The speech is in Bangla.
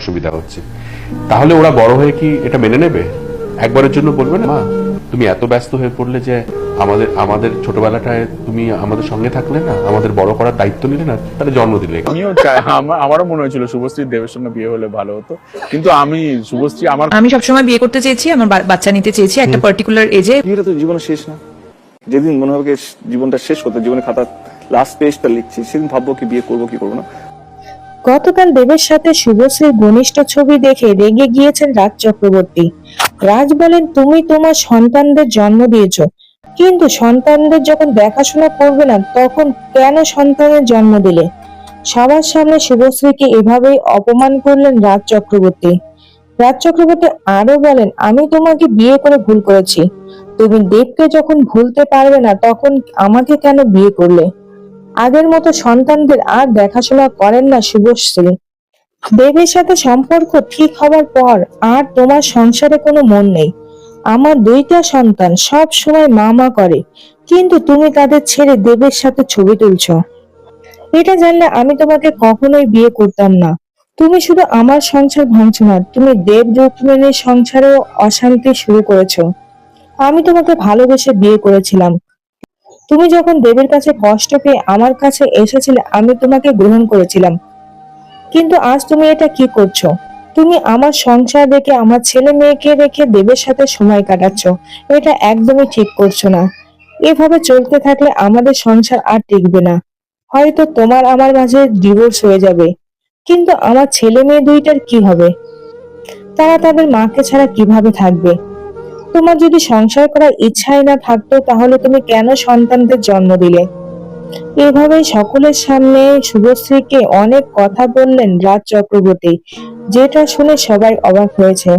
অসুবিধা হচ্ছে, তাহলে ওরা বড় হয়ে কি এটা মেনে নেবে? একবারের জন্য বলবে না, মা তুমি এত ব্যস্ত হয়ে পড়লে যে আমাদের আমাদের ছোটবেলাটায় তুমি আমাদের সঙ্গে থাকলে না, আমাদের বড় করার দায়িত্ব নিলে না, তাহলে জন্ম দিলে। আমিও আমারও মনে হয়েছিল শুভশ্রীর দেবের সঙ্গে বিয়ে হলে ভালো হতো, কিন্তু আমি সবসময় বিয়ে করতে চেয়েছি, আমার বাচ্চা নিতে চেয়েছি একটা পার্টিকুলার এজে। বিয়েটা তো জীবনের শেষ না, যেদিন মনে হবে জীবনটা শেষ করতে, জীবনের খাতা লাস্ট পেজটা লিখছি, সেদিন ভাববো কি বিয়ে করবো কি করবো না। গতকাল দেবের সাথে শুভশ্রীর ঘনিষ্ঠ ছবি দেখে রেগে গিয়েছেন রাজ চক্রবর্তী। রাজ বলেন, তুমি তোমার সন্তানদের জন্ম দিয়েছো, কিন্তু সন্তানদের যখন দেখাশোনা করবে না তখন কেন সন্তানের জন্ম দিলে? সবার সামনে শুভশ্রীকে এভাবেই অপমান করলেন রাজ চক্রবর্তী। রাজ চক্রবর্তী আরো বলেন, আমি তোমাকে বিয়ে করে ভুল করেছি, তুমি দেবকে যখন ভুলতে পারবে না তখন আমাকে কেন বিয়ে করলে? আগের মতো সন্তানদের আর দেখাশোনা করেন না শুভশ্রী। দেবের সাথে সম্পর্ক ঠিক হবার পর আর তোমার সংসারে কোনো মন নেই। আমার দুইটা সন্তান সব সময় মা মা করে, কিন্তু তুমি তাদের ছেড়ে দেবের সাথে ছবি তুলছো। এটা জানলে আমি তোমাকে কখনোই বিয়ে করতাম না। তুমি শুধু আমার সংসার ভাঙছো না, তুমি দেব রুক্মিণীর সংসারেও অশান্তি শুরু করেছো। আমি তোমাকে ভালোবেসে বিয়ে করেছিলাম। তুমি যখন দেবের কাছে কষ্ট পেয়ে আমার কাছে এসেছিলে, আমি তোমাকে গ্রহণ করেছিলাম। কিন্তু আজ তুমি এটা কি করছো? তুমি আমার সংসার রেখে, আমার ছেলে মেয়েকে রেখে দেবের সাথে সময় কাটাচ্ছ। এটা একদমই ঠিক করছো না। এভাবে চলতে থাকলে আমাদের সংসার আর টিকবে না। হয়তো তোমার আমার মাঝে ডিভোর্স হয়ে যাবে, কিন্তু আমার ছেলে মেয়ে দুইটার কি হবে? তারা তাদের মাকে ছাড়া কিভাবে থাকবে? তোমার যদি সংসার করার ইচ্ছাই না থাকতো তাহলে তুমি কেন সন্তানদের জন্ম দিলে? এভাবেই সকলের সামনে শুভশ্রীকে অনেক কথা বললেন রাজ চক্রবর্তী, যেটা শুনে সবাই অবাক হয়েছে।